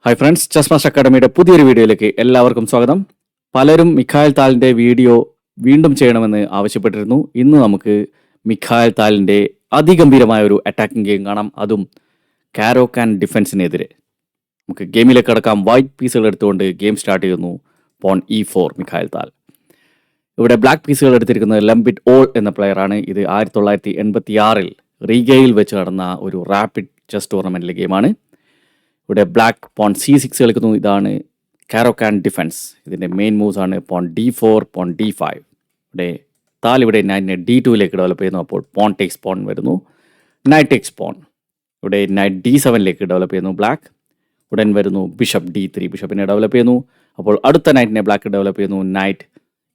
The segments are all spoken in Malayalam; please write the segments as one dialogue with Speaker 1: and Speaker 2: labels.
Speaker 1: ഹായ് ഫ്രണ്ട്സ്, ചെസ് മാസ്റ്റർ അക്കാഡമിയുടെ പുതിയൊരു വീഡിയോയിലേക്ക് എല്ലാവർക്കും സ്വാഗതം. പലരും മിഖായൽ താലിൻ്റെ വീഡിയോ വീണ്ടും ചെയ്യണമെന്ന് ആവശ്യപ്പെട്ടിരുന്നു. ഇന്ന് നമുക്ക് മിഖായൽ താലിൻ്റെ അതിഗംഭീരമായ ഒരു അറ്റാക്കിംഗ് ഗെയിം കാണാം, അതും കാരോക്കാൻ ഡിഫൻസിനെതിരെ. നമുക്ക് ഗെയിമിലേക്ക് കടക്കാം. വൈറ്റ് പീസുകൾ എടുത്തുകൊണ്ട് ഗെയിം സ്റ്റാർട്ട് ചെയ്യുന്നു. പോൺ E4 മിഖായൽ താൽ. ഇവിടെ ബ്ലാക്ക് പീസുകൾ എടുത്തിരിക്കുന്നത് ലംബിറ്റ് ഓൾ എന്ന പ്ലെയറാണ്. ഇത് 1986 റീഗയിൽ വെച്ച് നടന്ന ഒരു റാപ്പിഡ് ചെസ് ടൂർണമെൻറ്റിലെ ഗെയിമാണ്. ഇവിടെ ബ്ലാക്ക് പോൺ C6 കളിക്കുന്നു. ഇതാണ് കാരോക്കാൻ ഡിഫൻസ്. ഇതിൻ്റെ മെയിൻ മൂവ്സ് ആണ് പോൺ D4, പോൺ D5. ഇവിടെ താൽ ഇവിടെ നൈറ്റിനെ D2ലേക്ക് ഡെവലപ്പ് ചെയ്യുന്നു. അപ്പോൾ പോൺ ടേക്സ് പോൺ വരുന്നു. Knight takes pawn. ഇവിടെ നൈറ്റ് D7ലേക്ക് ഡെവലപ്പ് ചെയ്യുന്നു ബ്ലാക്ക്. ഉടൻ വരുന്നു ബിഷപ്പ് D3. ബിഷപ്പിനെ ഡെവലപ്പ് ചെയ്യുന്നു. അപ്പോൾ അടുത്ത നൈറ്റിനെ ബ്ലാക്ക് ഡെവലപ്പ് ചെയ്യുന്നു. Knight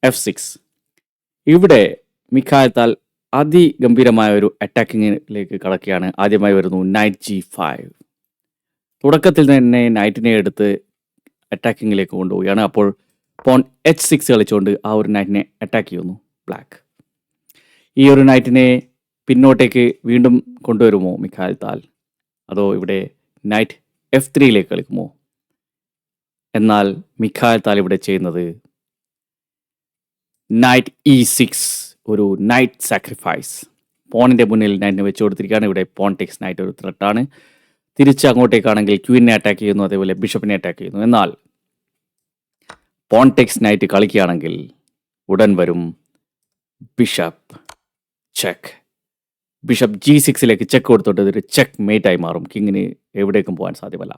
Speaker 1: F6. ഇവിടെ മിഖായൽ താൽ അതിഗംഭീരമായ ഒരു അറ്റാക്കിങ്ങിലേക്ക് കടക്കുകയാണ്. ആദ്യമായി വരുന്നു നൈറ്റ് G5. തുടക്കത്തിൽ തന്നെ നൈറ്റിനെ എടുത്ത് അറ്റാക്കിങ്ങിലേക്ക് കൊണ്ടുപോവുകയാണ്. അപ്പോൾ പോൺ H6 കളിച്ചുകൊണ്ട് ആ ഒരു നൈറ്റിനെ അറ്റാക്ക് ചെയ്യുന്നു ബ്ലാക്ക്. ഈ ഒരു നൈറ്റിനെ പിന്നോട്ടേക്ക് വീണ്ടും കൊണ്ടുവരുമോ മിഖായൽ താൽ, അതോ ഇവിടെ നൈറ്റ് F3യിലേക്ക് കളിക്കുമോ? എന്നാൽ മിഖായൽ താൽ ഇവിടെ ചെയ്യുന്നത് നൈറ്റ് E6, ഒരു നൈറ്റ് സാക്രിഫൈസ്. പോണിൻ്റെ മുന്നിൽ നൈറ്റിനെ വെച്ച് കൊടുത്തിരിക്കുകയാണ്. ഇവിടെ പോൺ ടേക്സ് നൈറ്റ് ഒരു ത്രെട്ടാണ്. തിരിച്ച് അങ്ങോട്ടേക്കാണെങ്കിൽ ക്വീനെ അറ്റാക്ക് ചെയ്യുന്നു, അതേപോലെ ബിഷപ്പിനെ അറ്റാക്ക് ചെയ്യുന്നു. എന്നാൽ പോൺ ടേക്സ് നൈറ്റ് കളിക്കുകയാണെങ്കിൽ ഉടൻ വരും ബിഷപ്പ് ചെക്ക്. ബിഷപ്പ് G6ലേക്ക് ചെക്ക് കൊടുത്തിട്ട് ഇതൊരു ചെക്ക് മേറ്റായി മാറും. കിങ്ങിന് എവിടേക്കും പോകാൻ സാധ്യമല്ല.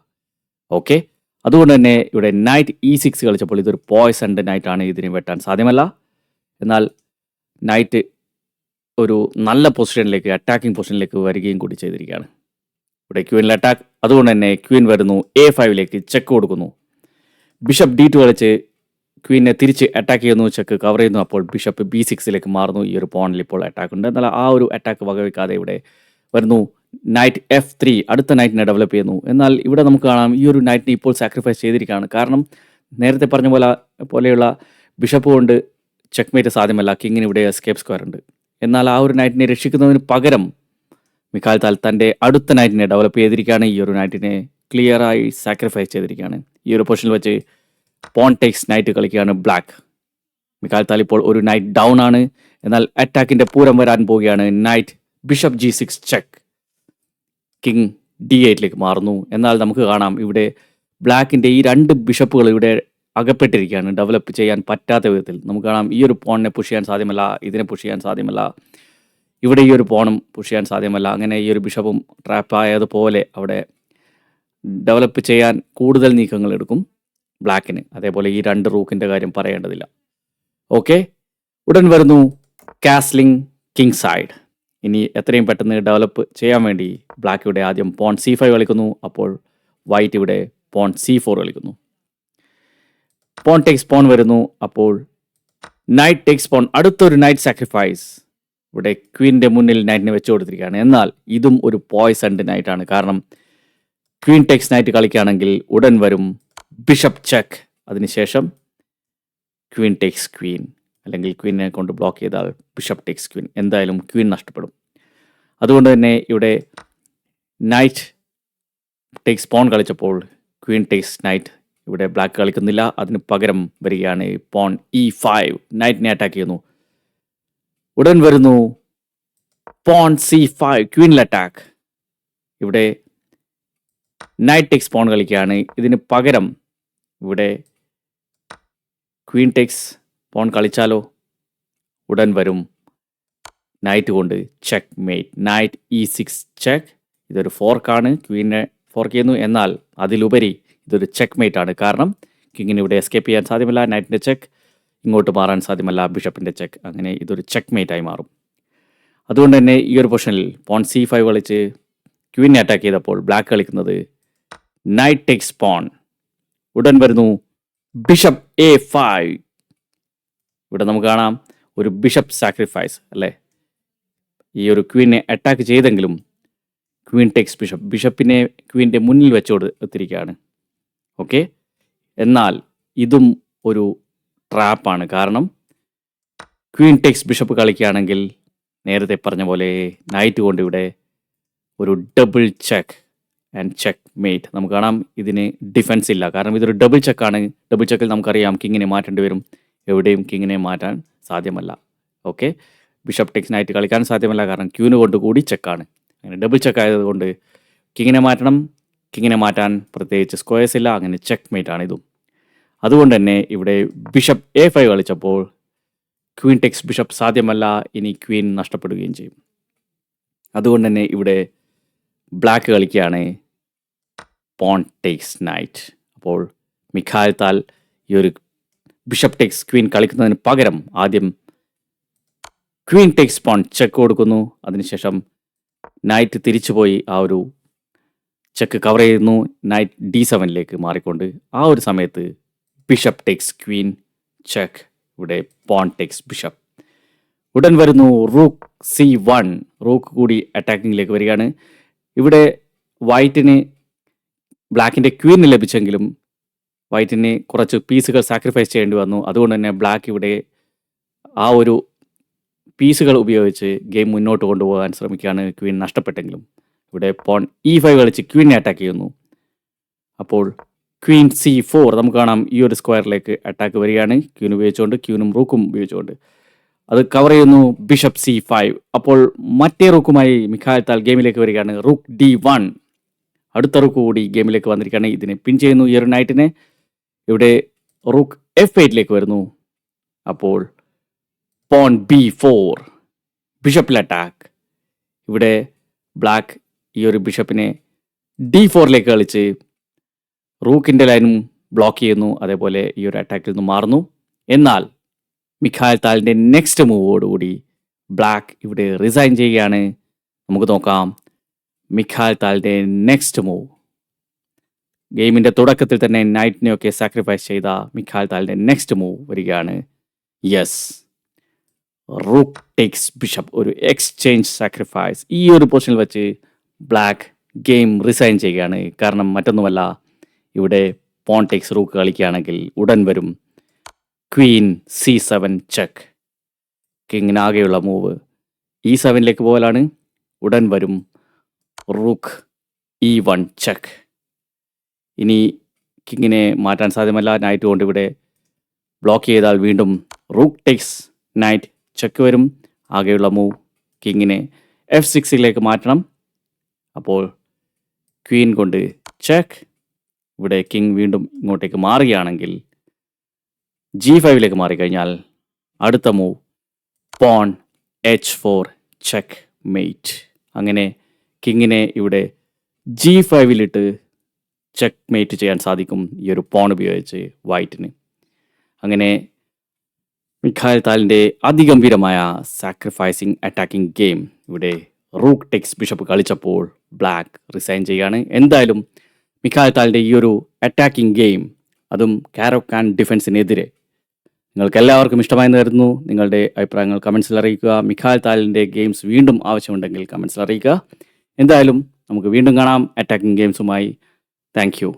Speaker 1: ഓക്കെ, അതുകൊണ്ട് തന്നെ ഇവിടെ നൈറ്റ് E6 കളിച്ചപ്പോൾ ഇതൊരു പോയ്സൺഡ് നൈറ്റാണ്. ഇതിനെ വെട്ടാൻ സാധ്യമല്ല. എന്നാൽ നൈറ്റ് ഒരു നല്ല പൊസിഷനിലേക്ക്, അറ്റാക്കിംഗ് പൊസിഷനിലേക്ക് വരികയും കൂടി ചെയ്തിരിക്കുകയാണ്. ഇവിടെ ക്വീനിൽ അറ്റാക്ക്. അതുകൊണ്ട് തന്നെ ക്വീൻ വരുന്നു A5ലേക്ക് ചെക്ക് കൊടുക്കുന്നു. ബിഷപ്പ് D2 കളിച്ച് ക്വീനെ തിരിച്ച് അറ്റാക്ക് ചെയ്യുന്നു. ചെക്ക് കവർ ചെയ്യുന്നു. അപ്പോൾ ബിഷപ്പ് B6ലേക്ക് മാറുന്നു. ഈ ഒരു പോണിൽ ഇപ്പോൾ അറ്റാക്ക് ഉണ്ട്. എന്നാൽ ആ ഒരു അറ്റാക്ക് വകവയ്ക്കാതെ ഇവിടെ വരുന്നു നൈറ്റ് F3. അടുത്ത നൈറ്റിനെ ഡെവലപ്പ് ചെയ്യുന്നു. എന്നാൽ ഇവിടെ നമുക്ക് കാണാം ഈ ഒരു നൈറ്റിനെ ഇപ്പോൾ സാക്രിഫൈസ് ചെയ്തിരിക്കുകയാണ്. കാരണം നേരത്തെ പറഞ്ഞ പോലെയുള്ള ബിഷപ്പ് കൊണ്ട് ചെക്ക് മേറ്റ് സാധ്യമല്ല. കിങ്ങിന് ഇവിടെ എസ്കേപ്പ് സ്ക്വയർ ഉണ്ട്. എന്നാൽ ആ ഒരു നൈറ്റിനെ രക്ഷിക്കുന്നതിന് പകരം മിഖായൽ താൽ തൻ്റെ അടുത്ത നൈറ്റിനെ ഡെവലപ്പ് ചെയ്തിരിക്കുകയാണ്. ഈ ഒരു നൈറ്റിനെ ക്ലിയറായി സാക്രിഫൈസ് ചെയ്തിരിക്കുകയാണ്. ഈ ഒരു പൊസിഷനിൽ വെച്ച് പോൺ ടേക്സ് നൈറ്റ് കളിക്കുകയാണ് ബ്ലാക്ക്. മിഖായൽ താൽ ഇപ്പോൾ ഒരു നൈറ്റ് ഡൗൺ ആണ്. എന്നാൽ അറ്റാക്കിൻ്റെ പൂരം വരാൻ പോവുകയാണ്. Knight bishop G6 check. King D8ലേക്ക് മാറുന്നു. എന്നാൽ നമുക്ക് കാണാം ഇവിടെ ബ്ലാക്കിൻ്റെ ഈ രണ്ട് ബിഷപ്പുകൾ ഇവിടെ അകപ്പെട്ടിരിക്കുകയാണ്. ഡെവലപ്പ് ചെയ്യാൻ പറ്റാത്ത വിധത്തിൽ നമുക്ക് കാണാം. ഈ ഒരു പോണിനെ പുഷ് ചെയ്യാൻ സാധ്യമല്ല, ഇതിനെ പുഷ് ചെയ്യാൻ സാധ്യമല്ല, ഇവിടെ ഈ ഒരു പോണും പുഷ് ചെയ്യാൻ സാധ്യമല്ല. അങ്ങനെ ഈ ഒരു ബിഷപ്പും ട്രാപ്പായതുപോലെ അവിടെ ഡെവലപ്പ് ചെയ്യാൻ കൂടുതൽ നീക്കങ്ങൾ എടുക്കും ബ്ലാക്കിന്. അതേപോലെ ഈ രണ്ട് റൂക്കിൻ്റെ കാര്യം പറയേണ്ടതില്ല. ഓക്കെ, ഉടൻ വരുന്നു കാസ്ലിംഗ് കിങ് സൈഡ്. ഇനി എത്രയും പെട്ടെന്ന് ഡെവലപ്പ് ചെയ്യാൻ വേണ്ടി ബ്ലാക്ക് ഇവിടെ ആദ്യം പോൺ C5 കളിക്കുന്നു. അപ്പോൾ വൈറ്റ് ഇവിടെ പോൺ C4 കളിക്കുന്നു. പോൺ ടേക്സ് പോൺ വരുന്നു. അപ്പോൾ നൈറ്റ് ടേക്സ് പോൺ. അടുത്തൊരു നൈറ്റ് സാക്രിഫൈസ്. ഇവിടെ ക്വീൻ്റെ മുന്നിൽ നൈറ്റിനെ വെച്ച് കൊടുത്തിരിക്കുകയാണ്. എന്നാൽ ഇതും ഒരു പോയ്സൺഡ് നൈറ്റാണ്. കാരണം ക്വീൻ ടേക്സ് നൈറ്റ് കളിക്കുകയാണെങ്കിൽ ഉടൻ വരും ബിഷപ്പ് ചെക്ക്. അതിനുശേഷം ക്വീൻ ടേക്സ് ക്വീൻ, അല്ലെങ്കിൽ ക്വീനെ കൊണ്ട് ബ്ലോക്ക് ചെയ്താൽ ബിഷപ്പ് ടേക്സ് ക്വീൻ. എന്തായാലും ക്വീൻ നഷ്ടപ്പെടും. അതുകൊണ്ട് തന്നെ ഇവിടെ നൈറ്റ് ടേക്സ് പോൺ കളിച്ചപ്പോൾ ക്വീൻ ടേക്സ് നൈറ്റ് ഇവിടെ ബ്ലാക്ക് കളിക്കുന്നില്ല. അതിന് പകരം വരികയാണ് പോൺ E5. നൈറ്റിനെ അറ്റാക്ക് ചെയ്യുന്നു. ഉടൻ വരുന്നു പോൺ C5, ക്വീനിൽ അറ്റാക്ക്. ഇവിടെ നൈറ്റ് ടേക്സ് പോൺ കളിക്കുകയാണ്. ഇതിന് പകരം ഇവിടെ ക്വീൻ ടേക്സ് പോൺ കളിച്ചാലോ? ഉടൻ വരും നൈറ്റ് കൊണ്ട് check mate. Night E6 check. ഇതൊരു ഫോർക്കാണ്. ക്വീനെ ഫോർക്ക് ചെയ്യുന്നു. എന്നാൽ അതിലുപരി ഇതൊരു ചെക്ക് മേറ്റ് ആണ്. കാരണം കിങ്ങിന് ഇവിടെ എസ്കേപ്പ് ചെയ്യാൻ സാധ്യമല്ല. നൈറ്റിൻ്റെ ചെക്ക്, ഇങ്ങോട്ട് മാറാൻ സാധ്യമല്ല ബിഷപ്പിൻ്റെ ചെക്ക്. അങ്ങനെ ഇതൊരു ചെക്ക് മേറ്റായി മാറും. അതുകൊണ്ട് തന്നെ ഈ ഒരു പൊസിഷനിൽ പോൺ C5 കളിച്ച് ക്വീനെ അറ്റാക്ക് ചെയ്തപ്പോൾ ബ്ലാക്ക് കളിക്കുന്നത് നൈറ്റ് ടേക്സ് പോൺ. ഉടൻ വരുന്നു ബിഷപ്പ് A5. ഇവിടെ നമുക്ക് കാണാം ഒരു ബിഷപ്പ് സാക്രിഫൈസ് അല്ലേ. ഈ ഒരു ക്വീനെ അറ്റാക്ക് ചെയ്തെങ്കിലും ക്വീൻ ടേക്സ് ബിഷപ്പ്. ബിഷപ്പിനെ ക്വീൻ്റെ മുന്നിൽ വെച്ച് കൊടുത്തിരിക്കുകയാണ്. ഓക്കെ, എന്നാൽ ഇതും ഒരു ട്രാപ്പാണ്. കാരണം ക്വീൻ ടേക്സ് ബിഷപ്പ് കളിക്കുകയാണെങ്കിൽ നേരത്തെ പറഞ്ഞ പോലെ നൈറ്റ് കൊണ്ട് ഇവിടെ ഒരു double check and check mate. നമുക്ക് കാണാം ഇതിന് ഡിഫൻസ് ഇല്ല, കാരണം ഇതൊരു ഡബിൾ ചെക്കാണ്. ഡബിൾ ചെക്കിൽ നമുക്കറിയാം കിങ്ങിനെ മാറ്റേണ്ടി വരും. എവിടെയും കിങ്ങിനെ മാറ്റാൻ സാധ്യമല്ല. ഓക്കെ, ബിഷപ്പ് ടെക്സ് നൈറ്റ് കളിക്കാൻ സാധ്യമല്ല, കാരണം ക്യൂന് കൊണ്ട് കൂടി ചെക്കാണ്. അങ്ങനെ ഡബിൾ ചെക്ക് ആയതുകൊണ്ട് കിങ്ങിനെ മാറ്റണം. കിങ്ങിനെ മാറ്റാൻ പ്രത്യേകിച്ച് സ്ക്വയേഴ്സ് ഇല്ല, അങ്ങനെ ചെക്ക് മേറ്റ് ആണ് ഇതും. അതുകൊണ്ട് തന്നെ ഇവിടെ ബിഷപ്പ് A5 കളിച്ചപ്പോൾ ക്വീൻ ടെക്സ് ബിഷപ്പ് സാധ്യമല്ല, ഇനി ക്വീൻ നഷ്ടപ്പെടുകയും ചെയ്യും. അതുകൊണ്ട് തന്നെ ഇവിടെ ബ്ലാക്ക് കളിക്കുകയാണ് പോൺ ടേക്സ് നൈറ്റ്. അപ്പോൾ മിഖായൽ താൽ ഈ ഒരു ബിഷപ്പ് ടെക്സ് ക്വീൻ കളിക്കുന്നതിന് പകരം ആദ്യം ക്വീൻ ടെക്സ് പോൺ ചെക്ക് കൊടുക്കുന്നു. അതിനുശേഷം നൈറ്റ് തിരിച്ചുപോയി ആ ഒരു ചെക്ക് കവർ ചെയ്യുന്നു, നൈറ്റ് D7 മാറിക്കൊണ്ട്. ആ ഒരു സമയത്ത് ബിഷപ്പ് ടെക്സ് ക്വീൻ ചെക്ക്, ഇവിടെ പോൺ ടെക്സ് ബിഷപ്പ്. ഉടൻ വരുന്നു റൂക്ക് C1. റൂക്ക് കൂടി അറ്റാക്കിങ്ങിലേക്ക് വരികയാണ്. ഇവിടെ വൈറ്റിന് ബ്ലാക്കിൻ്റെ ക്വീന് ലഭിച്ചെങ്കിലും വൈറ്റിന് കുറച്ച് പീസുകൾ സാക്രിഫൈസ് ചെയ്യേണ്ടി വന്നു. അതുകൊണ്ട് തന്നെ ബ്ലാക്ക് ഇവിടെ ആ ഒരു പീസുകൾ ഉപയോഗിച്ച് ഗെയിം മുന്നോട്ട് കൊണ്ടുപോകാൻ ശ്രമിക്കുകയാണ്, ക്വീൻ നഷ്ടപ്പെട്ടെങ്കിലും. ഇവിടെ പോൺ E5 കളിച്ച് ക്വീനെ അറ്റാക്ക് ചെയ്യുന്നു. അപ്പോൾ ക്വീൻ C4 നമുക്ക് കാണാം ഈ ഒരു സ്ക്വയറിലേക്ക് അറ്റാക്ക് വരികയാണ്, ക്വീൻ ഉപയോഗിച്ചുകൊണ്ട്, ക്വീനും റൂക്കും ഉപയോഗിച്ചുകൊണ്ട്. അത് കവർ ചെയ്യുന്നു ബിഷപ്പ് C5. അപ്പോൾ മറ്റേ റൂക്കുമായി മിഖായൽ താൽ ഗെയിമിലേക്ക് വരികയാണ്. റൂക്ക് D1, അടുത്ത റൂക്ക് കൂടി ഗെയിമിലേക്ക് വന്നിരിക്കുകയാണ്. ഇതിനെ പിൻ ചെയ്യുന്നു ഈ ഒരു നൈറ്റിനെ. ഇവിടെ റൂക്ക് F8 വരുന്നു. അപ്പോൾ പോൺ B4, ബിഷപ്പിൽ അറ്റാക്ക്. ഇവിടെ ബ്ലാക്ക് ഈ ഒരു ബിഷപ്പിനെ D4 കളിച്ച് റൂക്കിൻ്റെ ലൈനും ബ്ലോക്ക് ചെയ്യുന്നു. അതേപോലെ ഈ ഒരു അറ്റാക്കിൽ നിന്ന് മാറുന്നു. എന്നാൽ മിഖായൽ താലിൻ്റെ നെക്സ്റ്റ് മൂവോടുകൂടി ബ്ലാക്ക് ഇവിടെ റിസൈൻ ചെയ്യുകയാണ്. നമുക്ക് നോക്കാം മിഖായൽ താലിൻ്റെ നെക്സ്റ്റ് മൂവ്. ഗെയിമിൻ്റെ തുടക്കത്തിൽ തന്നെ നൈറ്റിനെയൊക്കെ സാക്രിഫൈസ് ചെയ്ത മിഖായൽ താലിൻ്റെ നെക്സ്റ്റ് മൂവ് വരികയാണ്. യെസ്, റൂക്ക് ടേക്സ് ബിഷപ്പ്, ഒരു എക്സ്ചേഞ്ച് സാക്രിഫൈസ്. ഈ ഒരു പൊസിഷനിൽ വെച്ച് ബ്ലാക്ക് ഗെയിം റിസൈൻ ചെയ്യുകയാണ്. കാരണം മറ്റൊന്നുമല്ല, ഇവിടെ പോൺ ടേക്സ് റൂക്ക് കളിക്കുകയാണെങ്കിൽ ഉടൻ വരും ക്വീൻ C7 ചെക്ക്. കിങ്ങിനാകെയുള്ള മൂവ് E7 പോകലാണ്. ഉടൻ വരും റൂക്ക് E1 ചെക്ക്. ഇനി കിങ്ങിനെ മാറ്റാൻ സാധ്യമല്ല, നൈറ്റ് കൊണ്ട് ഇവിടെ ബ്ലോക്ക് ചെയ്താൽ വീണ്ടും റൂക്ക് ടേക്സ് നൈറ്റ് ചെക്ക് വരും. ആകെയുള്ള മൂവ് കിങ്ങിനെ F6 മാറ്റണം. അപ്പോൾ ക്വീൻ കൊണ്ട് ചെക്ക്. ഇവിടെ കിങ് വീണ്ടും ഇങ്ങോട്ടേക്ക് മാറുകയാണെങ്കിൽ G5 മാറിക്കഴിഞ്ഞാൽ അടുത്ത move porn H4 check made. അങ്ങനെ കിങ്ങിനെ ഇവിടെ G5 ചെക്ക് മെയ്റ്റ് ചെയ്യാൻ സാധിക്കും ഈ ഒരു പോൺ ഉപയോഗിച്ച് വൈറ്റിന്. അങ്ങനെ മിഖായൽ താലിൻ്റെ അതിഗംഭീരമായ സാക്രിഫൈസിങ് അറ്റാക്കിംഗ് ഗെയിം ഇവിടെ റൂക്ക് ടെക്സ് ബിഷപ്പ് കളിച്ചപ്പോൾ ബ്ലാക്ക് റിസൈൻ ചെയ്യുകയാണ്. എന്തായാലും മിഖായൽ താലിൻ്റെ ഈ ഒരു അറ്റാക്കിംഗ് ഗെയിം, അതും കാരോക്കാൻ ഡിഫൻസിനെതിരെ, നിങ്ങൾക്ക് എല്ലാവർക്കും ഇഷ്ടമായെന്ന് കരുതുന്നു. നിങ്ങളുടെ അഭിപ്രായങ്ങൾ കമൻസിൽ അറിയിക്കുക. മിഖായൽ താലിൻ്റെ ഗെയിംസ് വീണ്ടും ആവശ്യമുണ്ടെങ്കിൽ കമൻസിൽ അറിയിക്കുക. എന്തായാലും നമുക്ക് വീണ്ടും കാണാം അറ്റാക്കിംഗ് ഗെയിംസുമായി. Thank you.